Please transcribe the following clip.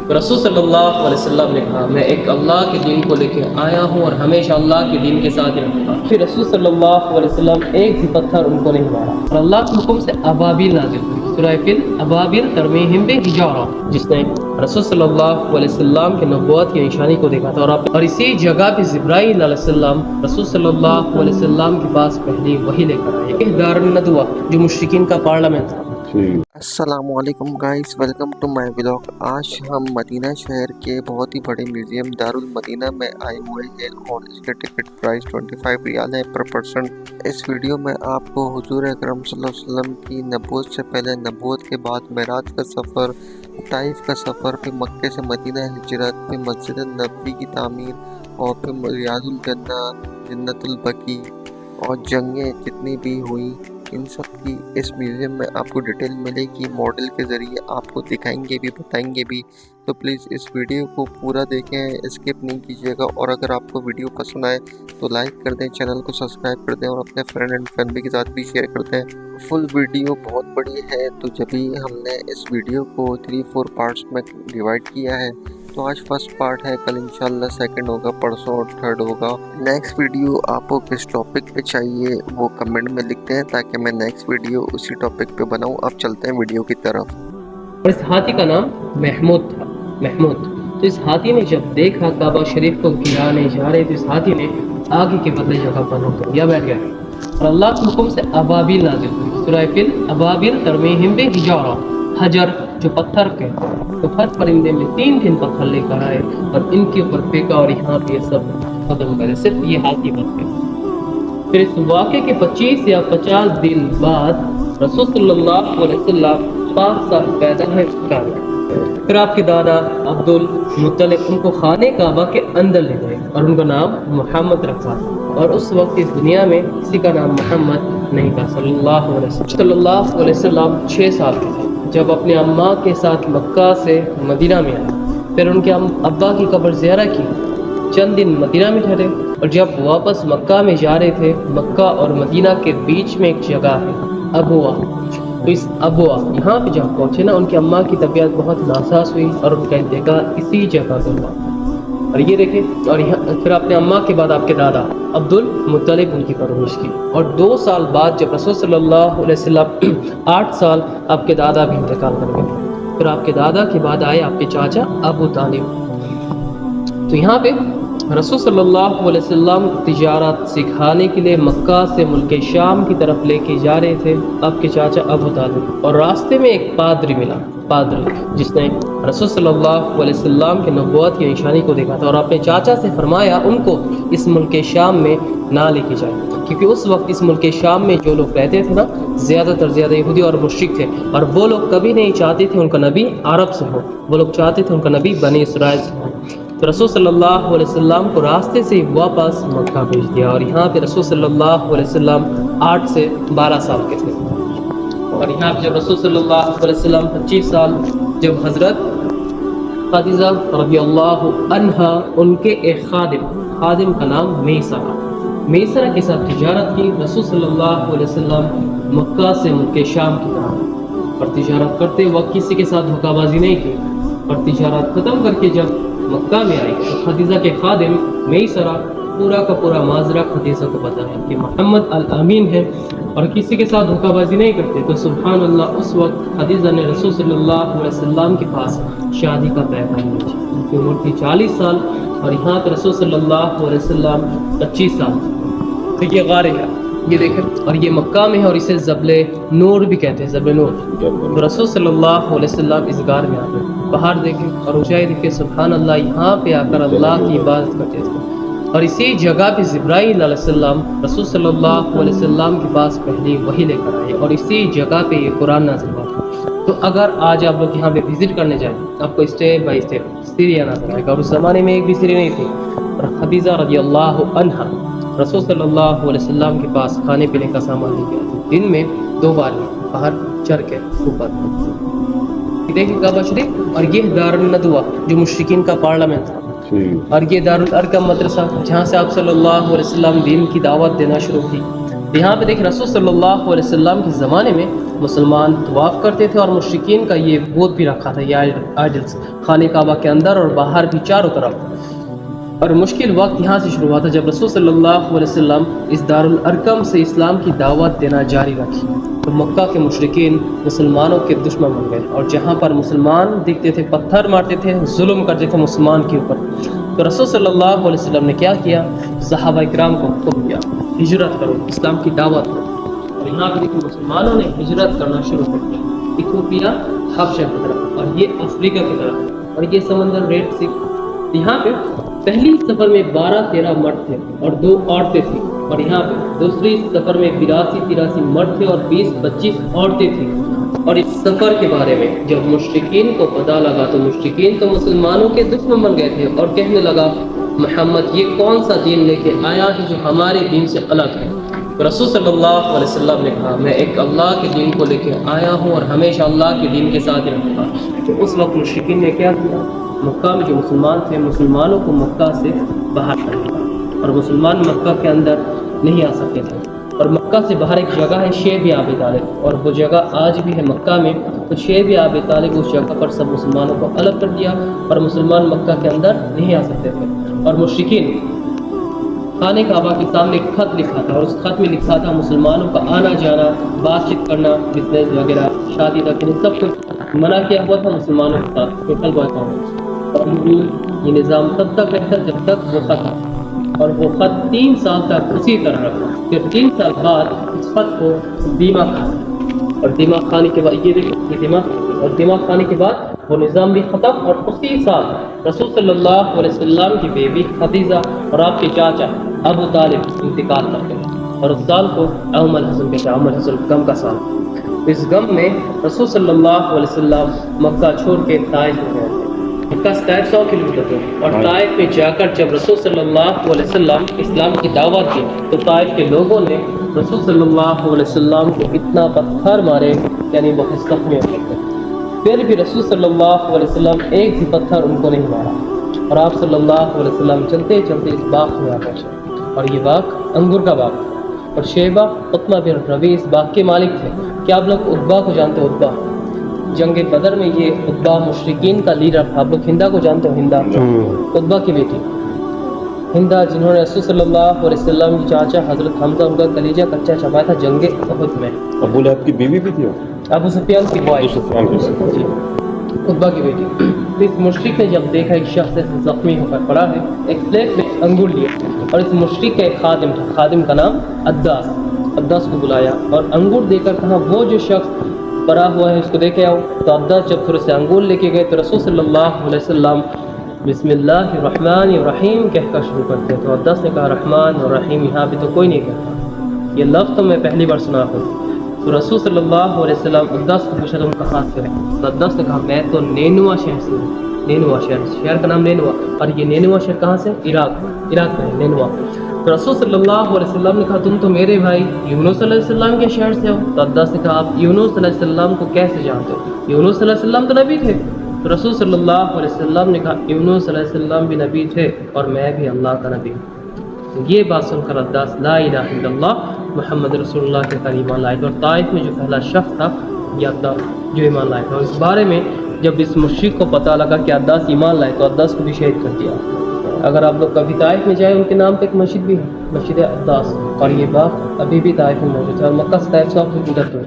رسول صلی اللہ علیہ وسلم نے کہا میں ایک اللہ کے دین کو لے کے آیا ہوں اور ہمیشہ اللہ کے دین کے ساتھ رہوں گا۔ پھر رسول صلی اللہ علیہ وسلم ایک بھی پتھر ان کو نہیں مارا اور اللہ کے حکم سے ابابیل نازل ہوئی، سورہ فیل ابابیل ترمیہم بحجارہ، جس نے رسول صلی اللہ علیہ وسلم کی نبوت کی نشانی کو دیکھا تھا اور اسی جگہ پہ جبرائیل علیہ السلام رسول صلی اللہ علیہ وسلم کے پاس پہلی وحی لے کر آئے۔ دار الندوہ جو مشرکین کا پارلیمنٹ تھا۔ السلام علیکم guys, welcome to my vlog. آج ہم مدینہ شہر کے بہت ہی بڑے میوزیم دارالمدینہ میں آئے ہوئے ہیں اور اس کے ٹکٹ پرائس 25 ریال ہے پر پرسن۔ اس ویڈیو میں آپ کو حضور اکرم صلی اللہ علیہ وسلم کی نبوت سے پہلے، نبوت کے بعد معراج کا سفر، طائف کا سفر، پھر مکے سے مدینہ ہجرت، پھر مسجد نبوی کی تعمیر اور پھر ریاض الجنہ، جنت البقیع اور جنگیں جتنی بھی ہوئیں، ان سب کی اس میوزیم میں آپ کو ڈیٹیل ملے گی۔ ماڈل کے ذریعے آپ کو دکھائیں گے بھی، بتائیں گے بھی، تو پلیز اس ویڈیو کو پورا دیکھیں، اسکپ نہیں کیجیے گا۔ اور اگر آپ کو ویڈیو پسند آئے تو لائک کر دیں، چینل کو سبسکرائب کر دیں اور اپنے فرینڈ اینڈ فیملی کے ساتھ بھی شیئر کر دیں۔ فل ویڈیو بہت بڑی ہے تو جبھی ہم نے اس ویڈیو کو 3-4 پارٹس میں ڈیوائڈ کیا ہے۔ تو آج فرسٹ پارٹ ہے، کل انشاءاللہ سیکنڈ ہوگا، پرسوں تھرڈ ہوگا۔ نیکسٹ ویڈیو آپ کو کس ٹاپک پہ چاہیے وہ کمنٹ میں لکھتے ہیں تاکہ میں نیکسٹ ویڈیو اسی ٹاپک پہ بناؤں۔ اب چلتے ہیں ویڈیو کی طرف۔ اور اس ہاتھی کا نام محمود تھا، محمود۔ تو اس ہاتھی نے جب دیکھا کعبہ شریف کو گرانے جا رہے تو اس ہاتھی نے آگے کے بدلے جگہ پر روک دیا، بیٹھ گیا اور اللہ کے حکم سے ابابیل نازل ہوئی، سورہ فیل ابابیل ترمیہم بحجارہ، حجر جو پتھر کے، تو ہر پرندے میں 3 پتھر لے کر آئے اور ان کے اوپر پھینکا اور یہاں پہ یہ سب ختم کرے، صرف یہ ہاتھی بچ گیا۔ پھر اس واقعے کے 25 یا 50 دن بعد رسول صلی اللہ علیہ وسلم 5 سال پیدا ہے اسلام میں۔ پھر آپ کے دادا عبد المطلب ان کو خانہ کعبہ کے اندر لے گئے اور ان کا نام محمد رکھا، اور اس وقت اس دنیا میں کسی کا نام محمد نہیں تھا صلی اللہ علیہ وسلم 6 سال کے تھے جب اپنے اماں کے ساتھ مکہ سے مدینہ میں آئے۔ پھر ان کے ابا کی قبر زیارہ کی، چند دن مدینہ میں ٹھہرے اور جب واپس مکہ میں جا رہے تھے، مکہ اور مدینہ کے بیچ میں ایک جگہ ہے ابوا، تو اس ابوا یہاں پہ جب پہنچے نا، ان کی اماں کی طبیعت بہت ناساز ہوئی اور ان کا انتقال اسی جگہ پر ہوا۔ اور یہ دیکھیں، اور پھر اپنے اماں کے بعد آپ کے دادا عبد المطلب ان کی پرورش کی، اور 2 سال بعد جب رسول صلی اللہ علیہ وسلم 8 سال آپ کے دادا بھی انتقال کر گئے۔ پھر آپ کے دادا کے بعد آئے آپ کے چاچا ابو طالب۔ تو یہاں پہ رسول صلی اللہ علیہ وسلم تجارت سکھانے کے لیے مکہ سے ملک شام کی طرف لے کے جا رہے تھے آپ کے چاچا ابو طالب، اور راستے میں ایک پادری ملا، پادری جس نے رسول صلی اللہ علیہ وسلم کی نبوت کی نشانی کو دیکھا تھا اور اپنے چاچا سے فرمایا ان کو اس ملک شام میں نہ لے کے جائے، کیونکہ اس وقت اس ملک شام میں جو لوگ رہتے تھے نا، زیادہ یہودی اور مشرک تھے، اور وہ لوگ کبھی نہیں چاہتے تھے ان کا نبی عرب سے ہو، وہ لوگ چاہتے تھے ان کا نبی بنی اسرائیل سے ہو۔ تو رسول صلی اللہ علیہ وسلم کو راستے سے واپس مکہ بھیج دیا، اور یہاں پہ رسول صلی اللہ علیہ وسلم 8 سے 12 سال کے تھے۔ اور یہاں پہ جب رسول صلی اللہ علیہ وسلم 25 سال، جب حضرت خدیجہ رضی اللہ عنہا ان کے ایک خادم کا نام میسرہ کے ساتھ تجارت کی، رسول صلی اللہ علیہ وسلم مکہ سے ملک شام کی طرف، اور تجارت کرتے وقت کسی کے ساتھ دھوکہ بازی نہیں کی، اور تجارت ختم کر کے جب مکہ میں آئی تو خدیجہ کے خادم میسرہ پورا کا پورا ماجرا خدیجہ کو بتایا کہ محمد الامین ہے اور کسی کے ساتھ دھوکہ بازی نہیں کرتے۔ تو سبحان اللہ، اس وقت خدیجہ نے رسول صلی اللہ علیہ وسلم کے پاس شادی کا پیغام بھیجا، ان کی عمر تھی 40 سال اور یہاں پہ رسول صلی اللہ علیہ وسلم 25 سال۔ تو یہ غار ہے، یہ دیکھیں، اور یہ مکہ میں ہے اور اسے جبل نور بھی کہتے ہیں، جبل نور۔ تو رسول صلی اللہ علیہ وسلم اس غار میں آتے، پہاڑ دیکھیں اور اونچائی دیکھیں، سبحان اللہ، یہاں پہ آ کر اللہ کی عبادت کرتے تھے، اور اسی جگہ پہ جبرائیل علیہ السلام رسول صلی اللہ علیہ وسلم کے پاس پہلی وحی لے کر آئے، اور اسی جگہ پہ یہ قرآن نازل ہوا تھا۔ تو اگر آج آپ لوگ یہاں پہ وزٹ کرنے جائیں، آپ کو اسٹیپ بائی اسٹیپ سیڑھی آنا پڑے گا، اور اس زمانے میں ایک بھی سیڑھی نہیں تھی، اور خدیجہ رضی اللہ عنہا رسول صلی اللہ علیہ وسلم کے پاس کھانے پینے کا سامان لے کے آتے، دن میں 2 بار باہر چڑھ کے اوپر دیکھیں کعبہ شریف، اور یہ دار الندوہ جو مشرکین کا پارلیمنٹ تھا، اور یہ دار الارقم مدرسہ جہاں سے آپ صلی اللہ علیہ وسلم دین کی دعوت دینا شروع کی، تو یہاں پہ دیکھیں رسول صلی اللہ علیہ وسلم کے زمانے میں مسلمان طواف کرتے تھے اور مشرکین کا یہ بت بھی رکھا تھا، یہ آئیڈلس، خانہ کعبہ کے اندر اور باہر بھی چاروں طرف۔ اور مشکل وقت یہاں سے شروع ہوا تھا جب رسول صلی اللہ علیہ وسلم اس دارالارقم سے اسلام کی دعوت دینا جاری رکھی تو مکہ کے مشرکین مسلمانوں کے دشمن بن گئے، اور جہاں پر مسلمان دکھتے تھے پتھر مارتے تھے، ظلم کرتے تھے مسلمان کے اوپر۔ تو رسول صلی اللہ علیہ وسلم نے کیا کیا؟ صحابہ کرام کو حکم دیا ہجرت کرو، اسلام کی دعوت کرو۔ اور یہاں پہ دیکھو مسلمانوں نے ہجرت کرنا شروع کر دیا، ایتھوپیا حبشہ کی طرف، اور یہ افریقہ کی طرف، اور یہ سمندر ریڈ سی۔ یہاں پہ پہلی سفر میں 12-13 مرد تھے اور 2 عورتیں تھیں، اور یہاں پہ دوسری سفر میں 82-83 مرد تھے اور 20-25 عورتیں تھیں۔ اور اس سفر کے بارے میں جب مشرکین کو پتہ لگا تو مشرکین تو مسلمانوں کے دشمن بن گئے تھے اور کہنے لگا محمد یہ کون سا دین لے کے آیا ہے جو ہمارے دین سے الگ ہے؟ رسول صلی اللہ علیہ وسلم نے کہا میں ایک اللہ کے دین کو لے کے آیا ہوں اور ہمیشہ اللہ کے دین کے ساتھ رہوں گا۔ تو اس وقت مشرکین نے کیا کیا؟ مکہ میں جو مسلمان تھے مسلمانوں کو مکہ سے باہر کر دیا، اور مسلمان مکہ کے اندر نہیں آ سکتے تھے۔ اور مکہ سے باہر ایک جگہ ہے شیب ابی طالب، اور وہ جگہ آج بھی ہے مکہ میں۔ تو شیب ابی طالب اس جگہ پر سب مسلمانوں کو الگ کر دیا، اور مسلمان مکہ کے اندر نہیں آ سکتے تھے۔ اور مشرکین خانہ کعبہ کے سامنے ایک خط لکھا تھا، اور اس خط میں لکھا تھا مسلمانوں کا آنا جانا، بات چیت کرنا، بزنس وغیرہ، شادی تک سب کچھ منع کیا ہوا تھا مسلمانوں کے ساتھ، ٹوٹل بائک آؤٹ۔ اور یہ نظام تب تک رہتا جب تک وہ خط تھا، اور وہ خط 3 سال تک اسی طرح رکھا۔ پھر 3 سال بعد اس خط کو دماغ کھانا، اور دماغ کھانے کے بعد یہ دیکھو یہ دماغ، اور دماغ کھانے کے بعد وہ نظام بھی ختم۔ اور اسی سال رسول صلی اللہ علیہ وسلم کی بیوی خدیجہ اور آپ کے چاچا ابو طالب انتقال کرتے ہیں، اور اس سال کو عام الحزن کہتے ہیں، عام الحزن غم کا سال۔ اس غم میں رسول صلی اللہ علیہ وسلم مکہ چھوڑ کے طائف میں گئے تھے۔ مکہ سے طائف 100 کلومیٹر دور، اور طائف میں جا کر جب رسول صلی اللہ علیہ وسلم اسلام کی دعوت دی تو طائف کے لوگوں نے رسول صلی اللہ علیہ وسلم کو اتنا پتھر مارے یعنی بہت زخمی ہو گئے، پھر بھی رسول صلی اللہ علیہ وسلم ایک بھی پتھر ان کو نہیں مارا، اور آپ صلی اللہ علیہ وسلم چلتے چلتے اس باغ میں آ پہنچے، اور یہ باغ انگور کا باغ، اور شیبہ عتبہ بن ربیع اس باغ کے مالک تھے۔ کیا آپ لوگ عتبہ کو جانتے ہو؟ عتبہ جنگ بدر میں یہ عتبہ مشرکین کا لیڈر تھا۔ آپ لوگ ہندا کو جانتے ہو؟ ہندا عتبہ کی بیٹی ہندا، جنہوں نے رسول صلی اللہ علیہ وسلم کی چاچا حضرت حمزہ ان کا کلیجہ کچا چبایا تھا جنگ احد میں۔ ابو لہب کی بیوی بھی تھی؟ ابو سفیان کی وائف، جی عتبہ کی بیٹی۔ تو اس مشرک نے جب دیکھا ایک شخص ایسے زخمی ہو کر پڑا ہے، ایک پلیٹ میں انگور لیا، اور اس مشرک کا ایک خادم تھا، خادم کا نام عداس، عداس کو بلایا اور انگور دے کر کہا وہ جو شخص پڑا ہوا ہے اس کو دے کے آؤ۔ تو عداس جب تھوڑے سے انگور لے کے گئے تو رسول صلی اللہ علیہ وسلم بسم اللہ الرحمن الرحیم کہہ کر شروع کرتے ہیں۔ تو عداس نے کہا رحمان اور رحیم یہاں پہ تو کوئی نہیں کہتا، یہ لفظ تو میں پہلی بار سنا ہوں۔ تو رسول صلی اللہ علیہ وسلم عداس کو پوچھا تم کہاں سے ہے؟ تو عداس نے کہا میں تو نینوا شہر سے ہوں۔ نینوا شہر کا نام نینوا، اور یہ نینوا شہر کہاں سے؟ عراق میں ہے نینوا۔ تو رسول صلی اللہ علیہ وسلم نے کہا تم تو میرے بھائی یونس علیہ السلام کے شہر سے ہو۔ تو عداس نے کہا آپ یونس علیہ السلام کو کیسے جانتے ہو؟ یونس علیہ السلام تو نبی تھے۔ تو رسول صلی اللہ علیہ وسلم نے کہا یونس علیہ السلام بھی نبی تھے اور میں بھی اللہ کا نبی ہوں۔ یہ بات سن کر عداس لا الہ الا اللہ محمد رسول اللہ کے قریب ایمان لائے، اور طائف میں جو پہلا شخص تھا یہ عداس جو ایمان لائے تھا۔ اور اس بارے میں جب اس مشرک کو پتہ لگا کہ عداس ایمان لائے تو عداس کو بھی شہید کر دیا۔ اگر آپ لوگ کبھی طائف میں جائیں ان کے نام پہ ایک مسجد بھی ہے، مسجد عداس، اور یہ باغ ابھی بھی طائف میں موجود ہے، اور مکہ سے طائف 100 کلومیٹر دور۔